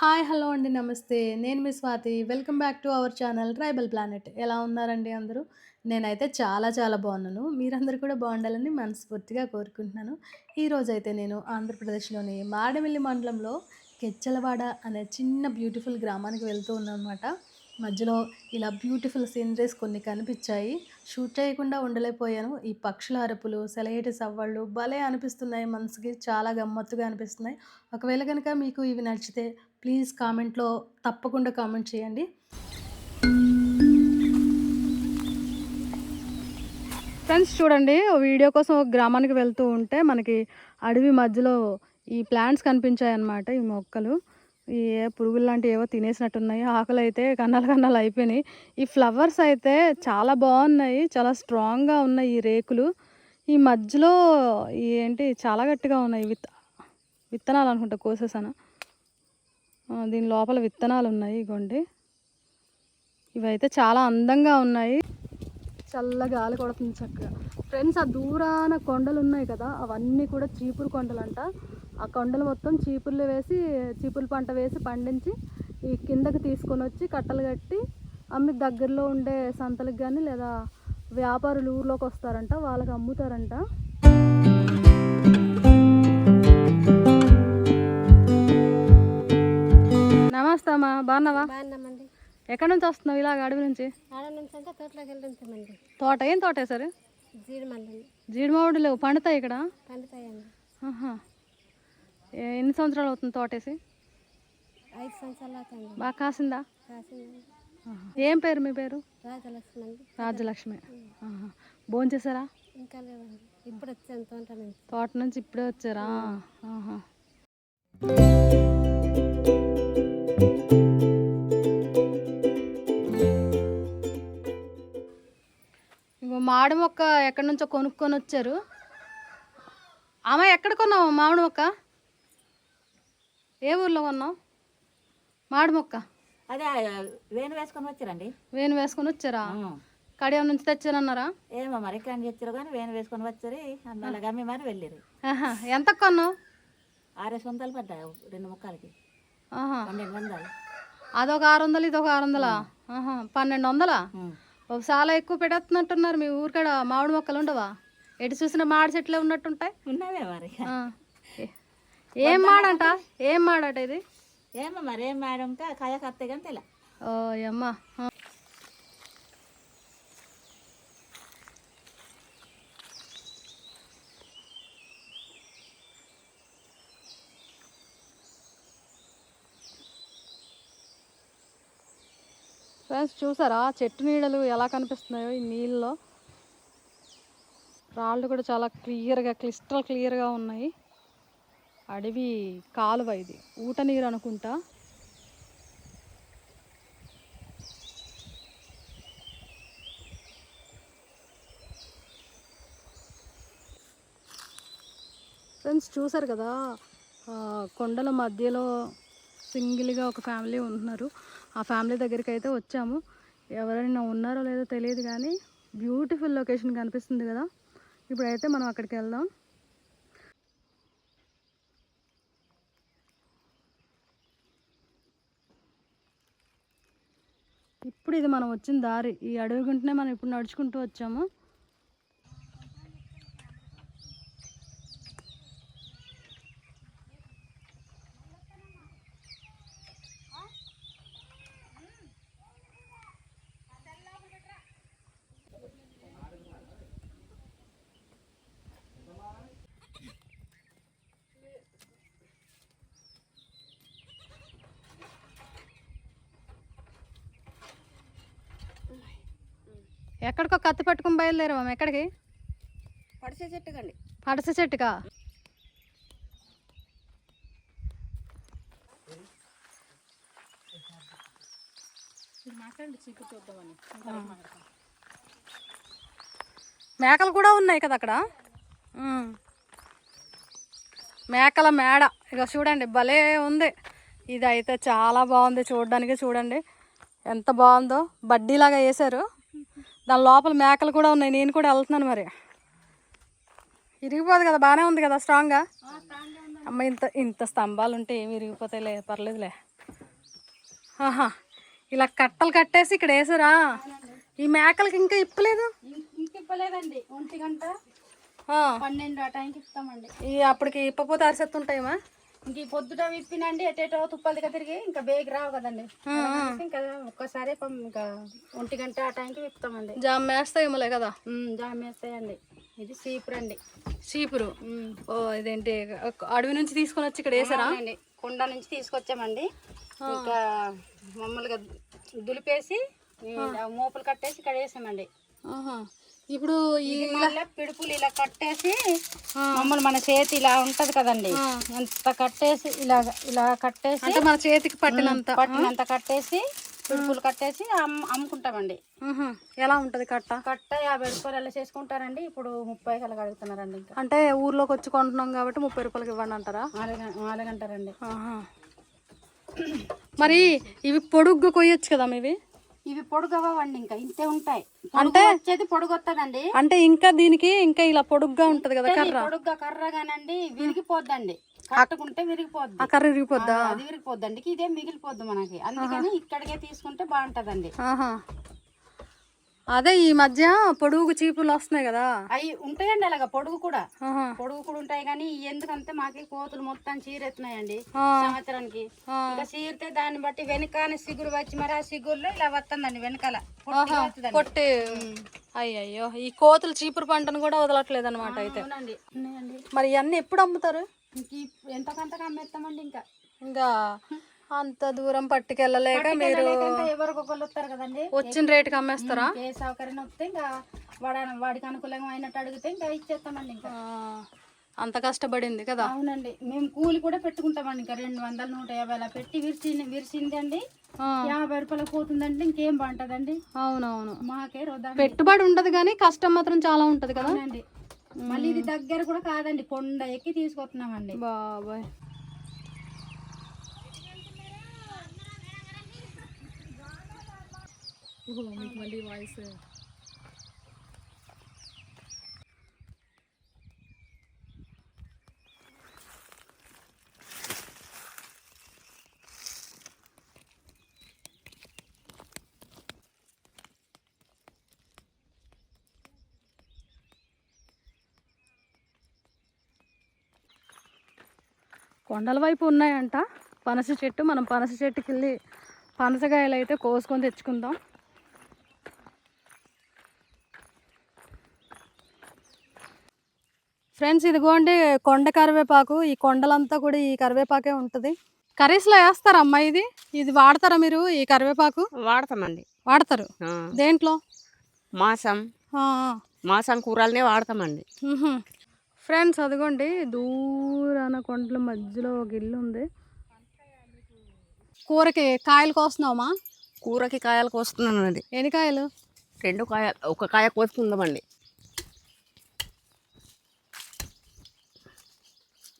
Hi! Hello అండి. నమస్తే. నేను మీ Swathi. Welcome back to our channel tribal planet. ఎలా ఉన్నారండి అందరూ? నేనైతే చాలా చాలా బాగున్నాను. మీరందరూ కూడా బాగుండాలని మనస్ఫూర్తిగా కోరుకుంటున్నాను. ఈరోజైతే నేను ఆంధ్రప్రదేశ్‌లోని మారేడుమిల్లి మండలంలో కెచ్చలవాడ అనే చిన్న బ్యూటిఫుల్ గ్రామానికి వెళ్తూ ఉన్నాననమాట. మధ్యలో ఇలా బ్యూటిఫుల్ సీనరీస్ కొన్ని కనిపిచ్చాయి. షూట్ చేయకుండా ఉండలేకపోయాను. ఈ పక్షుల అరుపులు, సెలయేటి సవ్వళ్ళు భలే అనిపిస్తున్నాయి మనసుకి. చాలా గమ్మత్తుగా అనిపిస్తున్నాయి. ఒకవేళ గనక మీకు ఇవి నచ్చితే ప్లీజ్ కామెంట్‌లో తప్పకుండా కామెంట్ చేయండి. ఫ్రెండ్స్ చూడండి, వీడియో కోసం ఒక గ్రామానికి వెళ్తూ ఉంటే మనకి అడవి మధ్యలో ఈ ప్లాంట్స్ కనిపించాయన్నమాట. ఈ మొక్కలు ఈ పురుగులు లాంటివి ఏవో తినేసినట్టున్నాయి. ఆకులైతే కన్నాలు కన్నాలు అయిపోయినాయి. ఈ ఫ్లవర్స్ అయితే చాలా బాగున్నాయి. చాలా స్ట్రాంగ్‌గా ఉన్నాయి ఈ రేకులు. ఈ మధ్యలో ఏంటి చాలా గట్టిగా ఉన్నాయి. విత్తనాలు అనుకుంటా, కోసేసాను. దీని లోపల విత్తనాలు ఉన్నాయి. ఇగోండి, ఇవైతే చాలా అందంగా ఉన్నాయి. చల్ల గాలి కొడుతుంది చక్కగా. ఫ్రెండ్స్, ఆ దూరాన కొండలు ఉన్నాయి కదా, అవన్నీ కూడా చీపురు కొండలంట. ఆ కొండలు మొత్తం చీపుర్లు వేసి, చీపురు పంట వేసి పండించి ఈ కిందకి తీసుకొని వచ్చి కట్టలు కట్టి అమ్మి దగ్గరలో ఉండే సంతలకు కానీ లేదా వ్యాపారులు ఊర్లోకి వస్తారంట, వాళ్ళకి అమ్ముతారంట. నమస్తే అమ్మా, బాగున్నావా? బాగున్నామండి. ఎక్కడి నుంచి వస్తున్నావు ఇలాగ అడవి నుంచి? ఆడ నుంచి అంటే తోటలోకి వెళ్తుంటామండి. తోట ఏం తోట వేసారు? జీడిమల్లి జీడి మామిడి లేవు, పండుతాయి ఇక్కడ? పండుతాయండి. ఆహా. ఎన్ని సంవత్సరాలు అవుతుంది తోటేసి? 5 సంవత్సరాలు అవుతుంది. బాగా కాసిందా? కాసిందండి. ఏం పేరు మీ పేరు? రాజలక్ష్మి అండి. రాజలక్ష్మి. భోజనం చేశారా? ఇంకా లేవండి, ఇప్పుడు వచ్చాను తోట నుంచి. తోట నుంచి ఇప్పుడే వచ్చారా? ఆహా. ఇంకో మామిడి మొక్క ఎక్కడి నుంచో కొనుక్కొని వచ్చారు. అమ్మ, ఎక్కడ కొన్నావు మామిడి మొక్క? ఏ ఊర్లో కొన్నావు మామిడి మొక్క? అదే వేణు వేసుకొని వచ్చారండి. వేను వేసుకొని వచ్చారా? కడియం నుంచి తెచ్చారన్నారా? ఏమో మరి ఎక్కడ తెచ్చారు కానీ వేణు వేసుకొని వచ్చారు. అందువల్ల గమ్మి మరి వెళ్ళారు. ఎంత కొన్నావు? 600 పడ్డాయి 2 ముక్కలకి. 1200. అదొక 600, ఇదొక 600. 1200. చాలా ఎక్కువ పెట్టేస్తున్నట్టున్నారు. మీ ఊరికాడ మామిడి మొక్కలు ఉండవా? ఎటు చూసిన మామిడి చెట్లే ఉన్నట్టుంటాయి. ఉన్నవే మరి. ఏం మాడంట? ఏం మాడట ఇది? ఏమో మరి ఏం మేడం కాయ కత్తే కానీ తెల. ఓ అమ్మా. ఫ్రెండ్స్ చూసారా చెట్టు నీడలు ఎలా కనిపిస్తున్నాయో ఈ నీళ్ళలో? రాళ్ళు కూడా చాలా క్లియర్గా, క్లియర్గా ఉన్నాయి. అడవి కాలువ ఇది, ఊట నీరు అనుకుంటా. ఫ్రెండ్స్ చూసారు కదా, కొండల మధ్యలో సింగిల్గా ఒక ఫ్యామిలీ ఉంటున్నారు. ఆ ఫ్యామిలీ దగ్గరికి అయితే వచ్చాము. ఎవరైనా ఉన్నారో లేదో తెలియదు కానీ బ్యూటిఫుల్ లొకేషన్ కనిపిస్తుంది కదా. ఇప్పుడైతే మనం అక్కడికి వెళ్దాం. ఇప్పుడు ఇది మనం వచ్చిన దారి. ఈ అడవి గుంటనే మనం ఇప్పుడు నడుచుకుంటూ వచ్చాము. ఎక్కడికో కత్తి పట్టుకుని బయలుదేరాము. ఎక్కడికి? పడిసే చెట్టుకండి. పడస చెట్టుకా? మేకలు కూడా ఉన్నాయి కదా అక్కడ. మేకల మేడ ఇక చూడండి, భలే ఉంది. ఇది అయితే చాలా బాగుంది చూడడానికి. చూడండి ఎంత బాగుందో. బడ్డీలాగా వేశారు, దాని లోపల మేకలు కూడా ఉన్నాయి. నేను కూడా వెళ్తున్నాను. మరి ఇరిగిపోదు కదా, బాగానే ఉంది కదా, స్ట్రాంగ్గా. అమ్మ ఇంత ఇంత స్తంభాలు ఉంటే ఏమి ఇరిగిపోతాయిలే, పర్లేదులే. ఆహా, ఇలా కట్టలు కట్టేసి ఇక్కడ వేసారా? ఈ మేకలకి ఇంకా ఇప్పలేదు? ఇంక ఇవ్వలేదండి, 1 గంట 12 ఆ టైంకి ఇస్తామండి. ఈ అప్పటికి ఇప్పపోతే అరిసెత్తుంటాయమా? ఇంక ఈ పొద్దుట విప్పినండి, ఎటేటో తుప్పల దగ్గర తిరిగి ఇంకా బేగి రావు కదండి. ఇంకా ఒక్కసారి ఇంకా 1 గంట ఆ టైంకి విప్పుతామండి. జామ్ వేస్తాయేమోలే కదా. జామ్ వేస్తాయండి. ఇది సీపురు అండి. చీపురు. ఓ, ఇదేంటి అడవి నుంచి తీసుకొని వచ్చి ఇక్కడ వేసారా? కుండ నుంచి తీసుకొచ్చామండి. ఇంకా మామూలుగా దులిపేసి మోపులు కట్టేసి ఇక్కడ వేసామండి. ఇప్పుడు ఈ పిడుపులు ఇలా కట్టేసి మమ్మల్ని మన చేతి ఇలా ఉంటది కదండి, అంత కట్టేసి ఇలా కట్టేసి అంటే మన చేతికి పట్టినంత కట్టేసి పిడుపులు కట్టేసి అమ్ముకుంటామండి. ఎలా ఉంటది కట్ట? 50 రూపాయలు అలా చేసుకుంటారండి. ఇప్పుడు 30 కలగా అడుగుతున్నారండి. ఇంకా అంటే ఊర్లోకి వచ్చి కొంటున్నాం కాబట్టి 30 రూపాయలకి ఇవ్వండి అంటారా? అలాగంటారండి. మరి ఇవి పొడుగ్గా కొయ్యొచ్చు కదా మీవి? ఇవి పొడుగవ్వండి, ఇంకా ఇంతే ఉంటాయి. అంటే వచ్చేది పొడుగు వస్తుందండి. అంటే ఇంకా దీనికి ఇంకా ఇలా పొడుగ్గా ఉంటది కదా కర్ర. పొడుగ్గా కర్రగానండి విరిగిపోద్దండి, కట్టుకుంటే విరిగిపోద్ది. ఆ కర్ర విరిగిపోద్దా? అది విరిగిపోద్దండి. ఇదే మిగిలిపోద్ది మనకి, అందుకని ఇక్కడికే తీసుకుంటే బాగుంటదండి. అదే ఈ మధ్య పొడుగు చీపులు వస్తున్నాయి కదా, అవి ఉంటాయండి. అలాగా పొడుగు కూడా ఉంటాయి. కానీ ఎందుకంటే మాకి కోతులు మొత్తం చీరెత్తున్నాయండి సంవత్సరానికి. ఇంకా చీరితే దాన్ని బట్టి వెనకాల సిగురు వచ్చి మరి ఆ సిగురులో ఇలా వస్తుందండి వెనకాల కొట్టి. అయ్యయ్యో, ఈ కోతులు చీపురు పంటను కూడా వదలట్లేదు అనమాట. అయితే మరి ఇవన్నీ ఎప్పుడు అమ్ముతారు? ఎంతకంతగా అమ్మేస్తామండి. ఇంకా అంత దూరం పట్టుకెళ్ళలేక మీరు ఎవరికొకళ్ళు వస్తారు కదండి, వచ్చిన రేటుకి అమ్మేస్తారా? ఏ సౌకర్యం వస్తే ఇంకా వాడికి అనుకూలంగా అయినట్టు అడిగితే ఇంకా ఇచ్చేస్తామండి. ఇంకా అంత కష్టపడింది కదా. అవునండి, మేము కూలి కూడా పెట్టుకుంటామండి. ఇంకా 200, 150 అలా పెట్టి విరిచిందండి 50 రూపాయలకు పోతుందండి. ఇంకేం బాగుంటదండి. అవునవును, మాకే పెట్టుబడి ఉండదు కానీ కష్టం మాత్రం చాలా ఉంటది కదా. మళ్ళీ ఇది దగ్గర కూడా కాదండి, కొండ ఎక్కి తీసుకొస్తున్నామండి. బాబాయ్, మీకు మళ్ళీ వాయిస్. కొండల వైపు ఉన్నాయంట పనస చెట్టు. మనం పనస చెట్టుకి వెళ్ళి పనసకాయలు అయితే కోసుకొని తెచ్చుకుందాం. ఫ్రెండ్స్, ఇదిగోండి కొండ కరివేపాకు. ఈ కొండలంతా కూడా ఈ కరివేపాకే ఉంటుంది. కర్రీస్లో వేస్తారా అమ్మా? ఇది వాడతారా మీరు? ఈ కరివేపాకు వాడతామండి. వాడతారు దేంట్లో? మాసం కూరలనే వాడతామండి. ఫ్రెండ్స్, అదిగోండి దూరాన కొండల మధ్యలో ఒక ఇల్లు ఉంది. కూరకి కాయలు కోస్తున్నామా? కూరకి కాయలు కోస్తున్నానండి. ఎన్ని కాయలు? 2 కాయలు, 1 కాయ కోసుకుందామండి.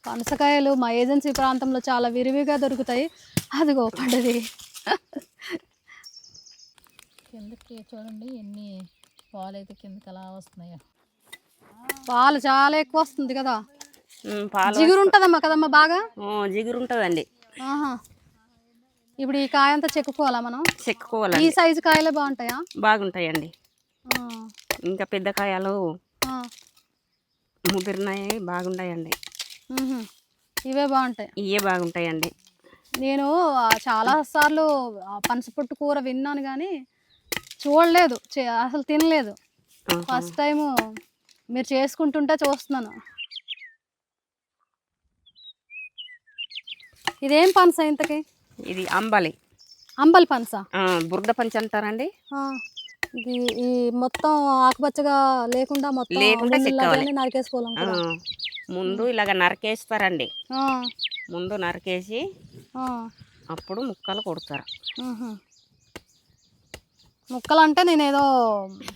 పనసకాయలు మా ఏజెన్సీ ప్రాంతంలో చాలా విరివిగా దొరుకుతాయి. అదిగో పడ్డది. కిందకి చూడండి ఎన్ని పాలు అయితే కిందకి అలా వస్తున్నాయో. పాలు చాలా ఎక్కువ వస్తుంది కదా. జిగురు ఉంటుందమ్మా కదమ్మా బాగా? జిగురు ఉంటుందండి. ఇప్పుడు ఈ కాయ అంతా చెక్కుకోవాలా మనం? చెక్కుకోవాలి. ఈ సైజు కాయలే బాగుంటాయా? బాగుంటాయండి. ఇంకా పెద్ద కాయలు ముదిరినాయి బాగుంటాయండి. ఇవే బాగుంటాయి. ఇవే బాగుంటాయండి. నేను చాలా సార్లు పనస పొట్టు కూర విన్నాను కానీ చూడలేదు, అసలు తినలేదు. ఫస్ట్ టైము మీరు చేసుకుంటుంటే చూస్తున్నాను. ఇదేం పనస ఇంతకి? ఇది అంబలి. అంబలి పనస, బురద పంచ అంటారండి. ఈ మొత్తం ఆకుపచ్చగా లేకుండా మొత్తం నరికేసుకోవాలి కదా. ముందు ఇలాగ నరికేస్తారండి. ముందు నరికేసి అప్పుడు ముక్కలు కొడతారు. ముక్కలు అంటే నేను ఏదో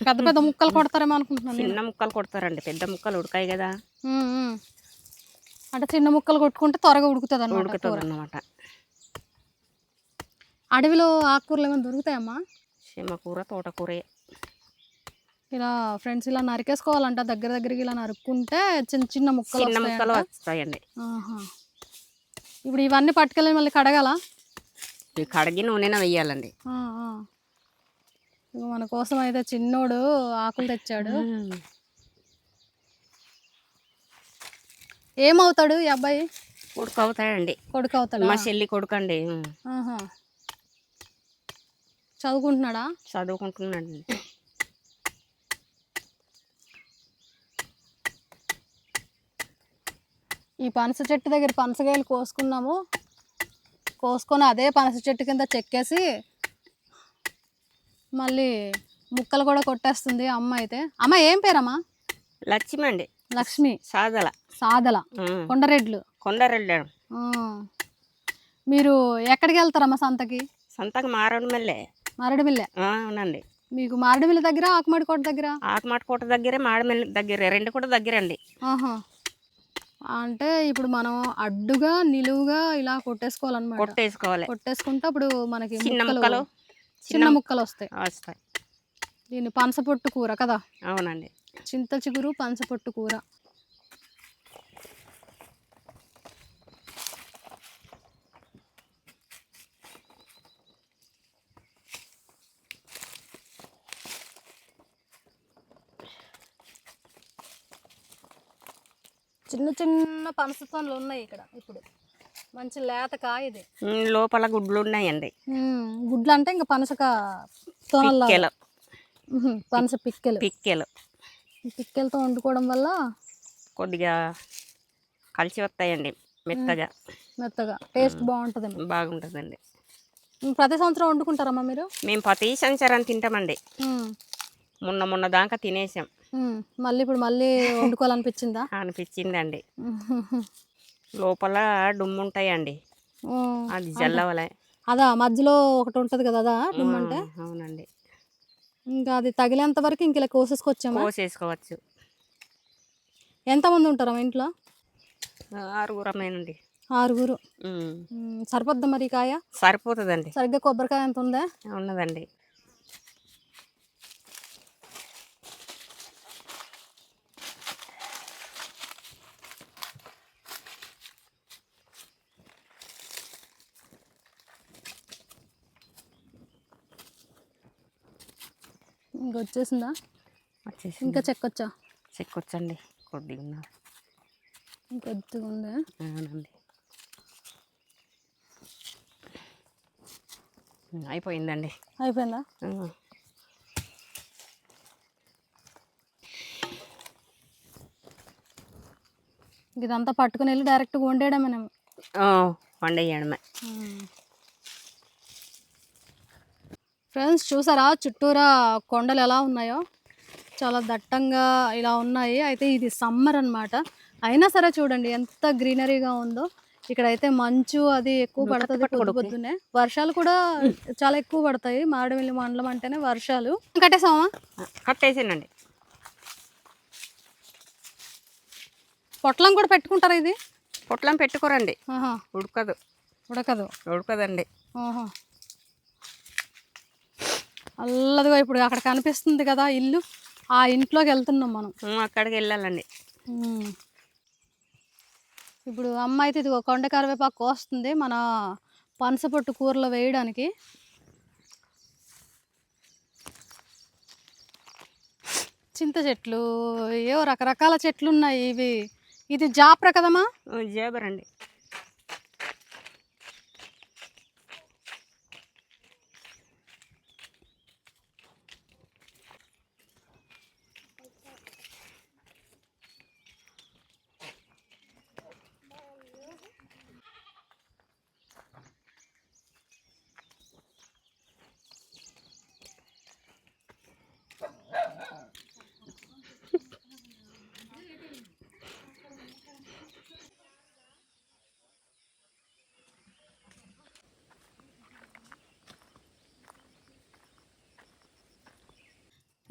పెద్ద పెద్ద ముక్కలు కొడతారేమో అనుకుంటున్నాను. చిన్న ముక్కలు కొడతారండి, పెద్ద ముక్కలు ఉడకాయి కదా. అంటే చిన్న ముక్కలు కొట్టుకుంటే త్వరగా ఉడుకుతుంది అన్నమాట. అడవిలో ఆకుకూరలు ఏమైనా దొరుకుతాయమ్మా? సీమకూర, తోటకూరే. ఇలా ఫ్రెండ్స్ ఇలా నరికేసుకోవాలంట. దగ్గరికి ఇలా నరుక్కుంటే చిన్న చిన్న ముక్కలు వస్తాయండి. ఇప్పుడు ఇవన్నీ పట్టుకెళ్ళి మళ్ళీ కడగాల? ఇవి కడిగి నూనెన వేయాలండి. ఆ, ఆ. ఇగో మన కోసం అయితే చిన్నోడు ఆకులు తెచ్చాడు. ఏమవుతాడు ఈ అబ్బాయి? కొడుకు అవుతాడండి. కొడుకు అవుతాడా? మా చెల్లి కొడుకు అండి. ఆహా. చదువుకుంటున్నాడా? చదువుకుంటున్నాడండి. ఈ పనస చెట్టు దగ్గర పనసకాయలు కోసుకొని అదే పనస చెట్టు కింద చెక్కేసి మళ్ళీ ముక్కలు కూడా కొట్టేస్తుంది అమ్మ అయితే. అమ్మ ఏం పేరమ్మా? లక్ష్మి అండి. లక్ష్మి. సాదల. కొండరెడ్లు. కొండరెడ్డాడు. మీరు ఎక్కడికి వెళ్తారమ్మా సంతకి? సంతకి మారేడుమిల్లే. మారేడుమిల్లే. అవునండి. మీకు మారేడుమిల్లి దగ్గర ఆకుమాడికోట దగ్గర? ఆకుమాడికోట దగ్గరే, మారేడుమిల్లి దగ్గరే, రెండు కూడా దగ్గరండి. ఆహా. అంటే ఇప్పుడు మనం అడ్డుగా నిలువుగా ఇలా కొట్టేసుకోవాలన్నమాట. కొట్టేసుకుంటే అప్పుడు మనకి చిన్న ముక్కలు వస్తాయి. దీన్ని పనసపొట్టు కూర కదా? అవునండి. చింత చిగురు పనసపొట్టు కూర. చిన్న చిన్న పనసతోనలు ఉన్నాయి ఇక్కడ. ఇప్పుడు మంచి లేత కాయ ఇది. లోపల గుడ్లు ఉన్నాయండి. గుడ్లు అంటే ఇంకా పనసక తోనలు, పనస పిక్కెలతో వండుకోవడం వల్ల కొద్దిగా కలిసి వస్తాయండి. మెత్తగా టేస్ట్ బాగుంటుందండి. ప్రతి సంవత్సరం వండుకుంటారమ్మా మీరు? మేము ప్రతి సంవత్సరం తింటామండి. మొన్న దాకా తినేసాం. మళ్ళీ ఇప్పుడు వండుకోవాలనిపించిందా? అనిపించిందండి. లోపల డుమ్ము ఉంటాయండి, అది జల్లవలే. అదా మధ్యలో ఒకటి ఉంటుంది కదా, అదా డుమ్ము అంటే? అవునండి. ఇంకా అది తగిలేంత వరకు ఇంక ఇలా కోసేసుకోవచ్చు. ఎంతమంది ఉంటారమ్మా ఇంట్లో? 6 6. సరిపోద్దా మరి కాయ? సరిపోతుందండి. సరిగ్గా కొబ్బరికాయ ఎంత ఉందా? ఉన్నదండి. వచ్చేసిందా? ఇంకా చెక్కొచ్చండి. కొద్దిగా ఉన్నారు. కొద్దిగా ఉందా? అవునండి. అయిపోయిందండి. అయిపోయిందా? ఇదంతా పట్టుకుని వెళ్ళి డైరెక్ట్గా వండేయడమే. వండేయడమే. ఫ్రెండ్స్ చూసారా చుట్టూరా కొండలు ఎలా ఉన్నాయో? చాలా దట్టంగా ఇలా ఉన్నాయి. అయితే ఇది సమ్మర్ అన్నమాట. అయినా సరే చూడండి ఎంత గ్రీనరీగా ఉందో. ఇక్కడైతే మంచు అది ఎక్కువ పడుతుంది పొద్దున్నే. వర్షాలు కూడా చాలా ఎక్కువ పడతాయి. మారేడుమిల్లి మండలం అంటేనే వర్షాలు. కట్టేసామా? కట్టేసానండి. పొట్లం కూడా పెట్టుకుంటారా? ఇది పొట్లం పెట్టుకోరండి. ఉడకదండి. అల్లదిగా ఇప్పుడు అక్కడ కనిపిస్తుంది కదా ఇల్లు, ఆ ఇంట్లోకి వెళ్తున్నాం మనం. అక్కడికి వెళ్ళాలండి. ఇప్పుడు అమ్మ అయితే ఇదిగో కొండ కరివేపాకు కోస్తుంది మన పనసపొట్టు కూరలో వేయడానికి. చింత చెట్లు, ఏవో రకరకాల చెట్లు ఉన్నాయి. ఇది జాప్ర కదమ్మా? జాబరండి.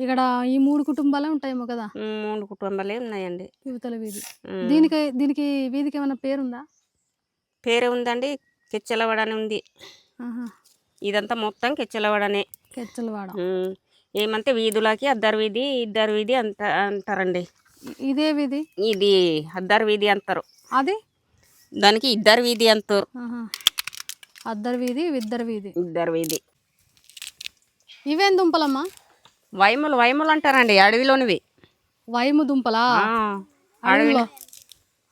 ఇక్కడ ఈ 3 కుటుంబాలే ఉంటాయేమో కదా? 3 కుటుంబాలే ఉన్నాయండి. యువతల వీధి. దీనికి వీధికి ఏమైనా పేరుందా? పేరే ఉందండి. కెచ్చలవాడ అని ఉంది. ఇదంతా మొత్తం కెచ్చలవాడనే. కెచ్చలవాడ. ఏమంటే వీధులకి అద్దరు వీధి, ఇద్దరు వీధి అంటారండి. ఇదే వీధి? ఇది అద్దరు వీధి అంటారు. అది దానికి ఇద్దరు వీధి అంటారు. అద్దరు వీధి ఇద్దరు వీధి. ఇద్దరు వీధి. ఇవేం దుంపలమ్మా? వైములు అంటారండి, అడవిలోనివి. వైము దుంపలా? అడవిలో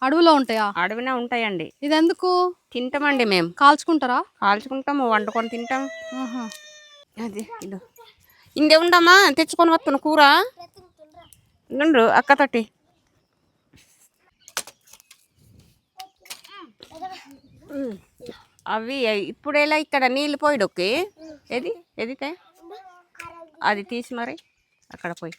అడవిలో ఉంటాయా? అడవినే ఉంటాయండి. ఇది ఎందుకు తింటామండి మేము. కాల్చుకుంటారా? కాల్చుకుంటాము, వండుకొని తింటాం. ఆహా. అది ఇదో ఇందే ఉండమ్మా, తెచ్చుకొని వస్తున్న కూర. నుండు అక్కతోటి. అవి ఇప్పుడేలా ఇక్కడ నీళ్ళు పోయిడొక్కి ఎదితే అది తీసి మరి అక్కడ పోయి.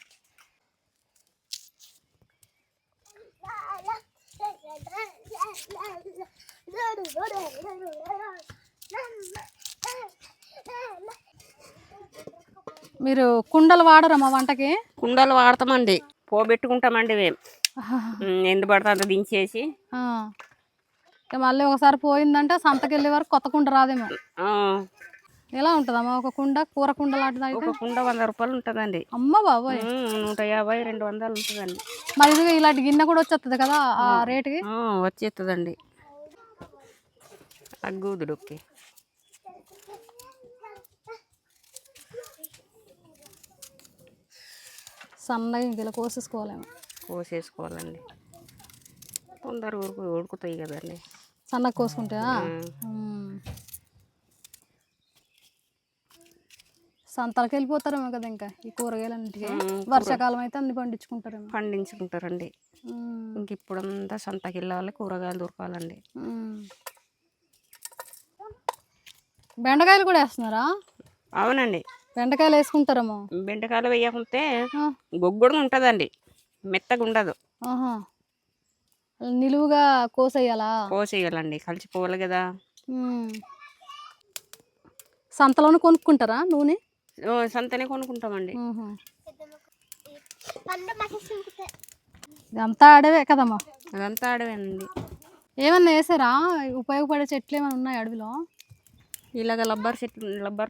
మీరు కుండలు వాడరమ్మా వంటకి? కుండలు వాడతామండి, పోబెట్టుకుంటామండి మేము. ఎందు పడితే అంత దించేసి మళ్ళీ ఒకసారి పోయిందంటే సంతకి వెళ్ళే వరకు కొత్త కుండ రాదేమో. ఆ, ఎలా ఉంటుందమ్మా ఒక కుండ? కూర కుండ లాంటిది అయితే ఒక కుండ 100 రూపాయలు ఉంటుందండి. అమ్మ బాబోయ్. 150, 200 ఉంటుందండి. మరి ఇది ఇలాంటి గిన్నె కూడా వచ్చేస్తుంది కదా ఆ రేటుకి? వచ్చేస్తుందండి. అగ్గూదుడు ఓకే. సన్నగా ఇలా కోసేసుకోవాలేమో. కోసేసుకోవాలండి, తొందర ఉడుకుతాయి కదండి. సన్నగా కోసుకుంటా. సంతలకు వెళ్ళిపోతారేమో కదా ఇంకా ఈ కూరగాయలన్నిటికీ. వర్షాకాలం అయితే అన్ని పండించుకుంటారేమో. పండించుకుంటారండి. ఇంక ఇప్పుడంతా సంతకి వెళ్ళాలి, కూరగాయలు దొరకాలండి. బెండకాయలు కూడా వేస్తున్నారా? అవునండి, బెండకాయలు వేసుకుంటారేమో. బెండకాయలు వేయకుంటే గొగ్గుడు ఉంటుందండి, మెత్తగా ఉండదు. నిలువుగా కోసేయాలా? కోసేయాలండి, కలిసిపోవాలి కదా. సంతలోనే కొనుక్కుంటారా నూనె? సంతనే కొనుక్కుంటామండి. ఇదంతా అడవే కదమ్మా? అదంతా అడవేనండి. ఏమన్నా వేసారా? ఉపయోగపడే చెట్లు ఏమైనా ఉన్నాయి అడవిలో? ఇలాగ రబ్బర్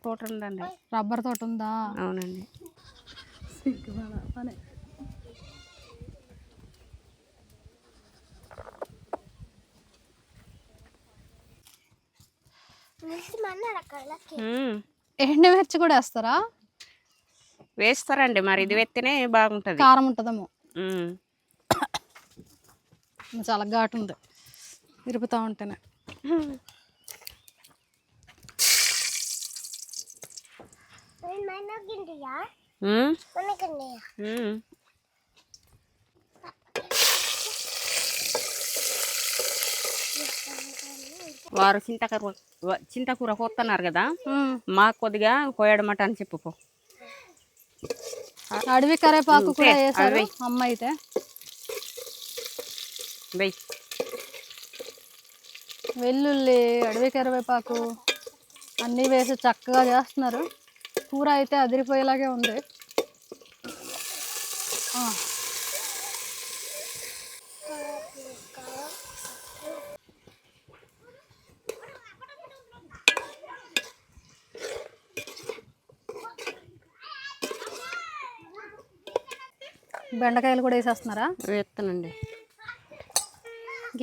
తోట ఉందండి. రబ్బర్ తోట ఉందా? అవునండి. ఎండుమిర్చి కూడా వేస్తారా? వేస్తారండి, మరి ఇది వేస్తేనే బాగుంటుంది. కారం ఉంటుందేమో. చాలా ఘాటు ఉంది ఇరుపుతా ఉంటేనే. వారు చింతకూర కోస్తున్నారు కదా, మాకు కొద్దిగా కోయడమట అని చెప్పుకో. అడవి కరేపాకు కూడా వేసారు అమ్మ అయితే. వెల్లుల్లి, అడవి కరివేపాకు అన్నీ వేసి చక్కగా చేస్తున్నారు. కూర అయితే అదిరిపోయేలాగే ఉంది. బెండకాయలు కూడా వేసేస్తున్నారా? వేస్తానండి.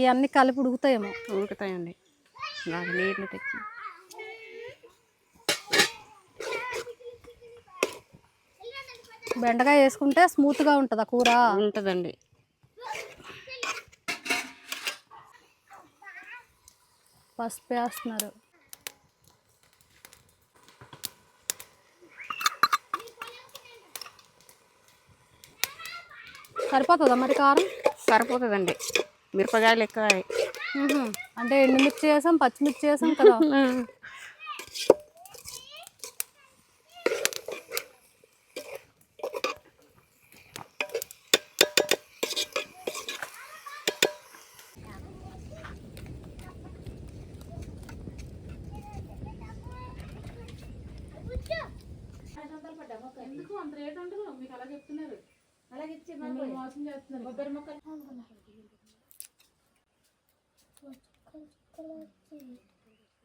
ఇవన్నీ కలిపి ఉడుకుతాయేమో. ఉడుకుతాయండి, నాకు నీళ్ళు తెచ్చి. బెండకాయ వేసుకుంటే స్మూత్గా ఉంటుందా కూర? ఉంటుందండి. పసుపు వేస్తున్నారు. సరిపోతుందా మరి కారం? సరిపోతుందండి, మిరపకాయలు ఎక్కువ. అంటే ఎండుమిర్చి వేసాం, పచ్చిమిర్చి వేసాం కదా.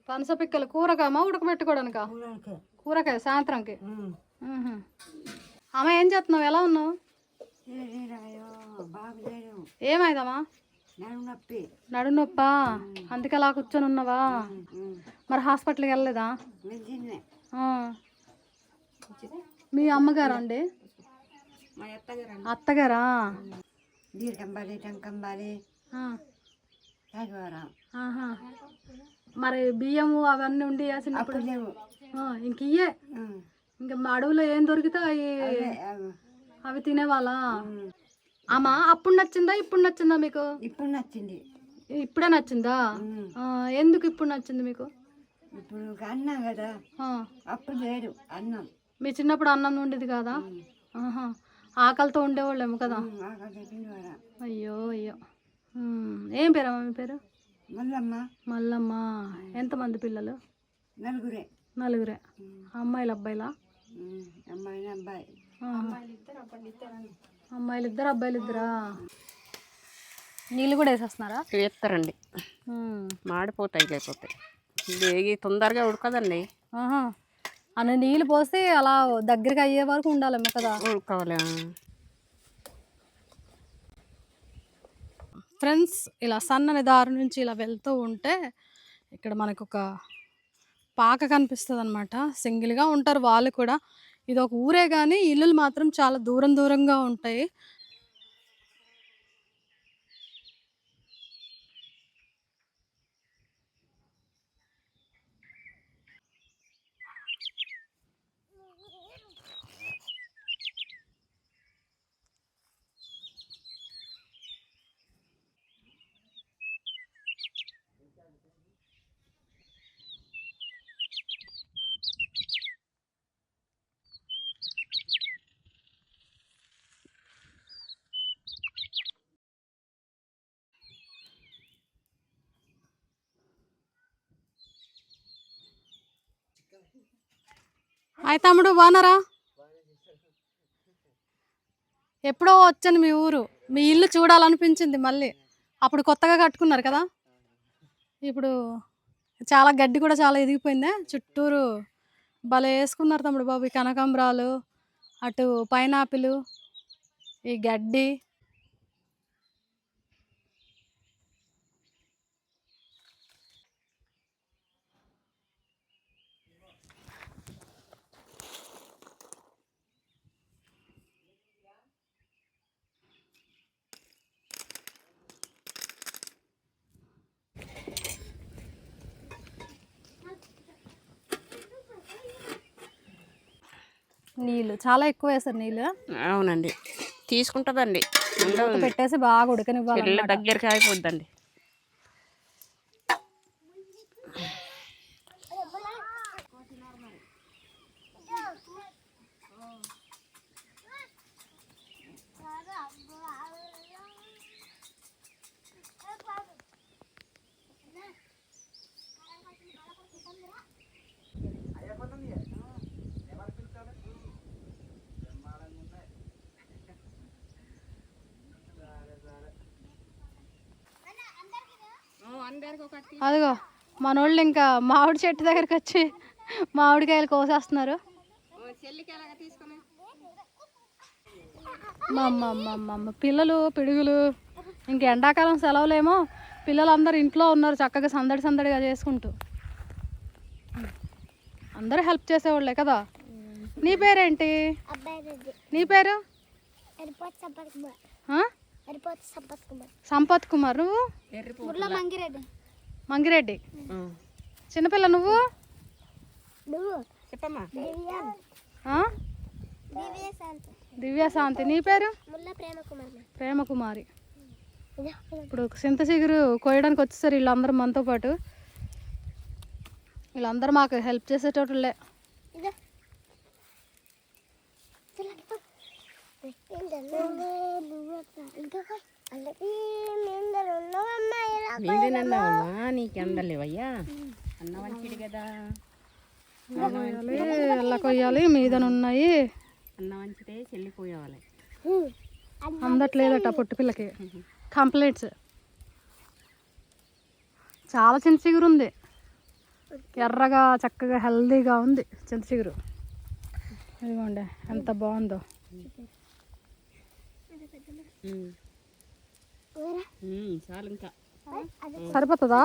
పనస పిక్కలు కూరగామా ఉడకబెట్టుకోవడానికా? కూరకాయ సాయంత్రంకి. అమ్మ ఏం చేస్తున్నావు? ఎలా ఉన్నావు? ఏమైందమ్మా? నడు నొప్పా, అందుకే అలా కూర్చొని ఉన్నావా? మరి హాస్పిటల్కి వెళ్ళలేదా? ఆ. మీ అమ్మగారా అండి? అత్తగారా? ఆహా. మరి బియ్యము అవన్నీ ఉండి చిన్నప్పుడు ఇంక ఇయ్యే ఇంకా అడవులో ఏం దొరుకుతాయి అవి తినేవాళ్ళా? అమ్మా అప్పుడు నచ్చిందా ఇప్పుడు నచ్చిందా మీకు? ఇప్పుడు నచ్చింది. ఇప్పుడే నచ్చిందా? ఎందుకు ఇప్పుడు నచ్చింది మీకు? ఇప్పుడు అన్నం కదా, అప్పుడు లేదు అన్నం. మీ చిన్నప్పుడు అన్నం ఉండేది కదా? ఆహా. ఆకలితో ఉండేవాళ్ళేమో కదా? అయ్యో అయ్యో. ఏం పేరమ్మా మీ పేరు? మల్లమ్మ. మల్లమ్మ. ఎంతమంది పిల్లలు? నలుగురే. నలుగురే. అమ్మాయిలు అబ్బాయిలా? అమ్మాయి అబ్బాయి. అమ్మాయిలు ఇద్దరు అబ్బాయిలు ఇద్దరా? నీళ్ళు కూడా వేసేస్తున్నారా? వేస్తారండి, మాడిపోతాయి లేకపోతే ఇది తొందరగా ఉడకదండి. అన్ని నీళ్ళు పోసి అలా దగ్గరికి అయ్యే వరకు ఉండాలేమో కదా? ఉడకాలి. ఫ్రెండ్స్, ఇలా సన్నని దారి నుంచి ఇలా వెళ్తూ ఉంటే ఇక్కడ మనకు ఒక పాక కనిపిస్తుంది అనమాట. సింగిల్గా ఉంటారు వాళ్ళు కూడా. ఇది ఒక ఊరే కానీ ఇల్లులు మాత్రం చాలా దూరం దూరంగా ఉంటాయి. హాయ్ తమ్ముడు, బాగున్నారా? ఎప్పుడో వచ్చాను మీ ఊరు. మీ ఇల్లు చూడాలనిపించింది మళ్ళీ. అప్పుడు కొత్తగా కట్టుకున్నారు కదా, ఇప్పుడు చాలా గడ్డి కూడా చాలా ఎదిగిపోయిందే చుట్టూరు. భలే వేసుకున్నారు తమ్ముడు బాబు. ఈ కనకాంబరాలు, అటు పైనాపిల్, ఈ గడ్డి. నీళ్ళు చాలా ఎక్కువ వేస్తారు నీళ్ళు. అవునండి, తీసుకుంటుందండి. పెట్టేసి బాగా ఉడకనివ్వాలి. దగ్గరికి అయిపోద్దండి. అదిగో మనోళ్ళు ఇంకా మామిడి చెట్టు దగ్గరికి వచ్చి మామిడికాయలు కోసేస్తున్నారు. పిల్లలు పిడుగులు. ఇంక ఎండాకాలం సెలవులేమో, పిల్లలందరూ ఇంట్లో ఉన్నారు చక్కగా సందడి సందడిగా చేసుకుంటూ. అందరూ హెల్ప్ చేసేవాళ్ళే కదా. నీ పేరేంటి? నీ పేరు? సంపత్ కుమార్. నువ్వు? మంగిరెడ్డి. చిన్నపిల్ల నువ్వు? చెప్పమ్మా. దివ్యశాంతి. నీ పేరు? ప్రేమకుమారి. ఇప్పుడు చింత చిగురు కోయడానికి వచ్చేసారు వీళ్ళందరూ మనతో పాటు. వీళ్ళందరూ మాకు హెల్ప్ చేసేటోళ్ళే. నీకు అందలేవయ్యా, అన్న మంచిది కదా. ఎలా కొయ్యాలి మీదనున్నాయి. అన్న మంచిదే, చెల్లిపోయేవాళ్ళే. అందట్లేదట పొట్టు పిల్లకి. కంప్లైంట్స్. చాలా చింత చిగురు ఉంది, ఎర్రగా చక్కగా హెల్దీగా ఉంది చింత చిగురు. ఇదిగోండి ఎంత బాగుందో. చాలు ఇంకా సరిపోతుందా?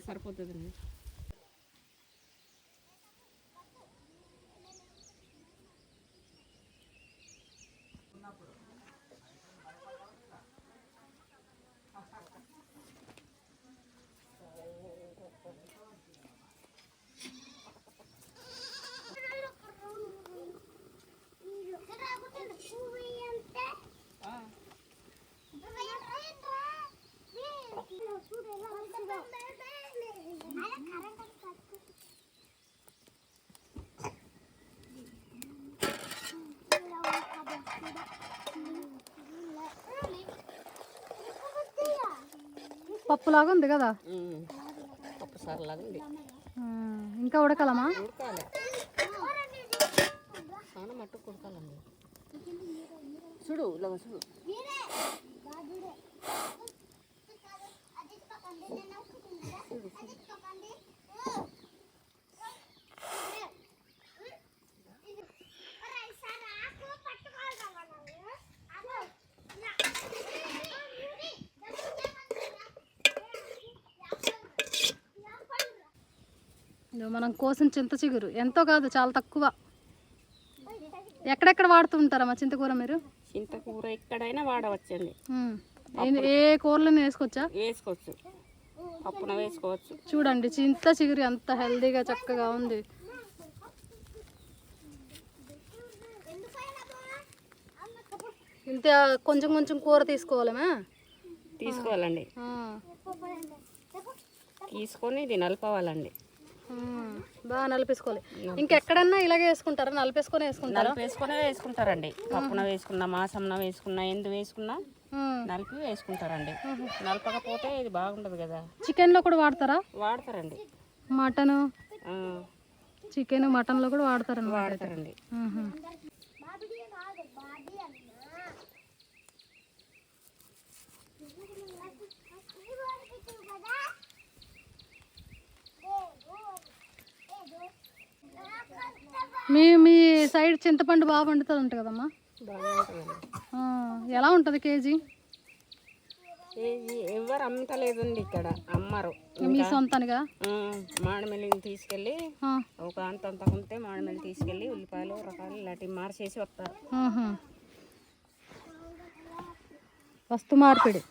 సరిపోతుందండి. పప్పులాగా ఉంది కదా. పప్పు సార్లాగా ఉంది. ఇంకా ఉడకలమా? ఉడకాలి, చాలా మట్టుకు ఉడకాలండి. చూడు ఇలా చూడు. మనం కోసిన చింత చిగురు ఎంతో కాదు, చాలా తక్కువ. ఎక్కడెక్కడ వాడుతూ ఉంటారమ్మా చింతకూర మీరు? చింతకూర ఎక్కడైనా వాడవచ్చండి. ఏ కూరలను వేసుకోవచ్చా? వేసుకోవచ్చు, పప్పున వేసుకోవచ్చు. చూడండి చింత చిగురు ఎంత హెల్దీగా చక్కగా ఉంది. ఇంత కొంచెం కొంచెం కూర తీసుకోవాలమా? తీసుకోవాలండి, తీసుకొని ఇది నలపవాలండి. బాగా నలిపేసుకోవాలి. ఇంకెక్కడన్నా ఇలాగే వేసుకుంటారా? నలిపేసుకొని వేసుకుంటారా? నలిపేసుకునే వేసుకుంటారండి. పప్పున వేసుకున్నా, మాసంన వేసుకున్నా, ఎందు వేసుకున్నా నలిపి వేసుకుంటారండి. నలపకపోతే ఇది బాగుండదు కదా. చికెన్లో కూడా వాడతారా? వాడతారండి. మటను, చికెన్, మటన్లో కూడా వాడతారండి. వాడతారండి. మీ సైడ్ చింతపండు బాగా పండుతుంది ఉంటుంది కదమ్మా? ఎలా ఉంటుంది కేజీ? కేజీ ఎవరు అమ్మటలేదండి, ఇక్కడ అమ్మరు. మీ సొంతనిగా మామిడిమిల్లిని తీసుకెళ్ళి ఒక అంతంత ఉంటే మామిడిమిల్లి తీసుకెళ్ళి ఉల్లిపాయలు రకాలు ఇలాంటివి మార్చేసి వస్తారు. వస్తు మార్పిడి.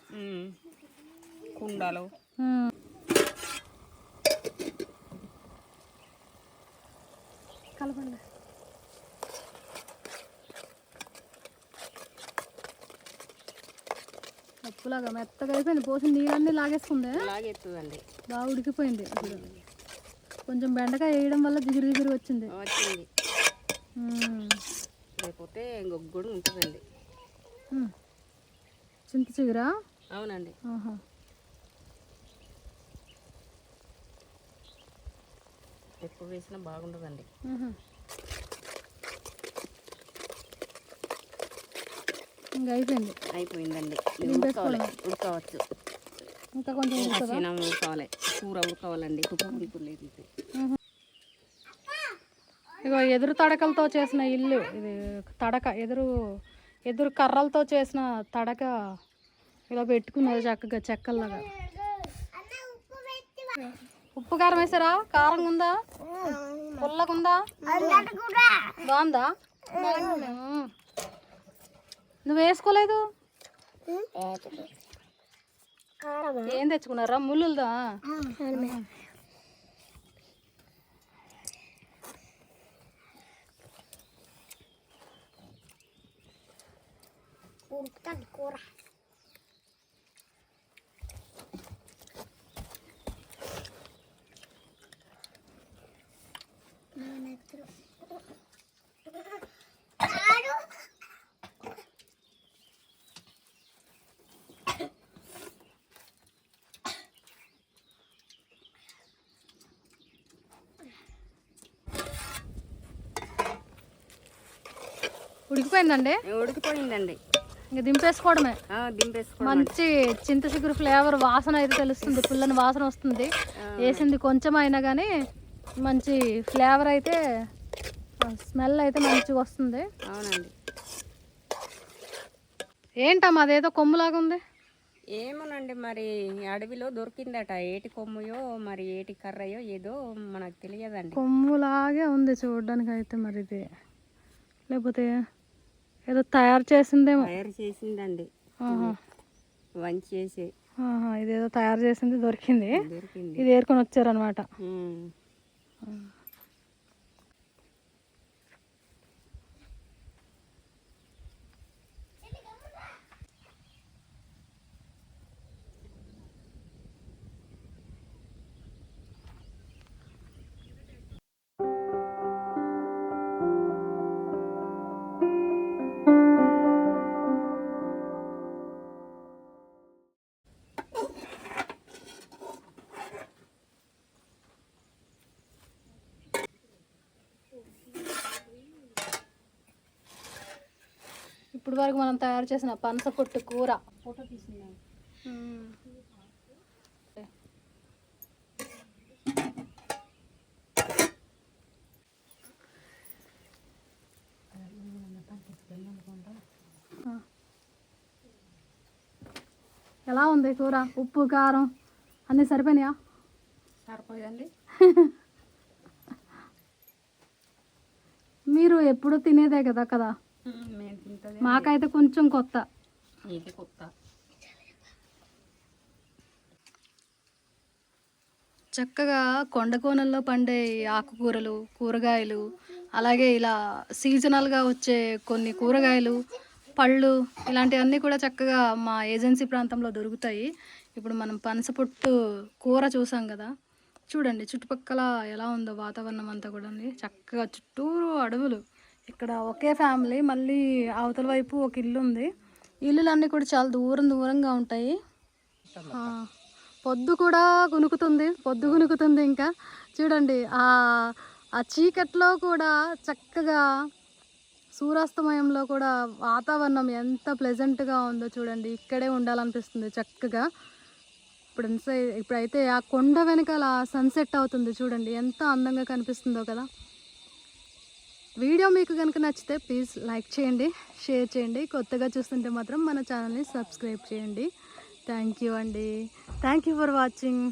కుండలు కలపండి. పప్పులాగా మెత్తగా అయిపోయింది. పోసిన నీళ్ళన్నీ లాగేసుకుందే. లాగెత్తుందండి, బాగా ఉడికిపోయింది. ఇప్పుడు కొంచెం బెండకాయ వేయడం వల్ల జిగురు జిగురు వచ్చింది. లేకపోతే గొగ్గుడు ఉంటుందండి. చింత చిగురా? అవునండి. ఎప్పుడు వేసినా బాగుండదండి. ఇంకా అయిపోయిందండి. ఉడకవచ్చు, ఇంకా కొంచెం ఉడకాలి. కూర ఉడకావాలండి. ఉడకలేదు. ఇగో ఎదురు తడకలతో చేసిన ఇల్లు ఇది. తడక ఎదురు కర్రలతో చేసిన తడక ఇలా పెట్టుకున్నది చక్కగా చెక్కల్లాగా. ఉప్పు కారం వేసారా? కారంగా ఉందా? పుల్లగా ఉందా? బాగుందా? నువ్వు వేసుకోలేదు? ఏం తెచ్చుకున్నారా? ముళ్ళుదా? కూర ఉడికిపోయిందండి. ఉడికిపోయిందండి. ఇంకా దింపేసుకోవడమే. మంచి చింత చిగురు ఫ్లేవర్ వాసన అయితే తెలుస్తుంది. పుల్లని వాసన వస్తుంది. వేసింది కొంచెం అయినా కానీ మంచి ఫ్లేవర్ అయితే, స్మెల్ అయితే మంచిగా వస్తుంది. అవునండి. ఏంటమ్మా అదేదో కొమ్ములాగా ఉంది? ఏమోనండి మరి అడవిలో దొరికిందట, ఏటి కొమ్ముయో మరి ఏటి కర్రయో ఏదో మనకు తెలియదండి. కొమ్ములాగే ఉంది చూడడానికి అయితే, మరి ఇది లేకపోతే ఏదో తయారు చేసిందేమో. తయారు చేసిందండి, ఆహా. వంచేసి ఆహా, ఇదేదో తయారు చేసింది దొరికింది, దొరికింది. ఇది ఏరుకొని వచ్చారనమాట. ఇప్పుడు వరకు మనం తయారు చేసిన పనస పొట్టు కూర ఫోటో తీసుకున్నాను. ఎలా ఉంది కూర? ఉప్పు కారం అన్నీ సరిపోయినాయా? సరిపోయండి. మీరు ఎప్పుడు తినేదే కదా కదా, మేము తింటుంది మాకైతే కొంచెం కొత్త. ఇది కొత్త. చక్కగా కొండ కోణంలో పండే ఆకుకూరలు, కూరగాయలు, అలాగే ఇలా సీజనల్గా వచ్చే కొన్ని కూరగాయలు, పళ్ళు, ఇలాంటివన్నీ కూడా చక్కగా మా ఏజెన్సీ ప్రాంతంలో దొరుకుతాయి. ఇప్పుడు మనం పనసపొట్టు కూర చూసాం కదా, చూడండి చుట్టుపక్కల ఎలా ఉందో వాతావరణం అంతా కూడా. చక్కగా చుట్టూరు అడవులు. ఇక్కడ ఒకే ఫ్యామిలీ, మళ్ళీ అవతల వైపు ఒక ఇల్లు ఉంది. ఇల్లులన్నీ కూడా చాలా దూరం దూరంగా ఉంటాయి. పొద్దు కూడా గునుకుతుంది, పొద్దు గునుకుతుంది. ఇంకా చూడండి ఆ చీకట్లో కూడా చక్కగా సూర్యాస్తమయంలో కూడా వాతావరణం ఎంత ప్లెజెంట్గా ఉందో చూడండి. ఇక్కడే ఉండాలనిపిస్తుంది చక్కగా. ఇప్పుడైతే ఆ కొండ వెనకాల సన్సెట్ అవుతుంది చూడండి, ఎంత అందంగా కనిపిస్తుందో కదా. వీడియో మీకు కనుక నచ్చితే ప్లీజ్ లైక్ చేయండి, షేర్ చేయండి. కొత్తగా చూస్తుంటే మాత్రం మన ఛానల్ని సబ్స్క్రైబ్ చేయండి. థ్యాంక్ యూ అండి. Thank you for watching.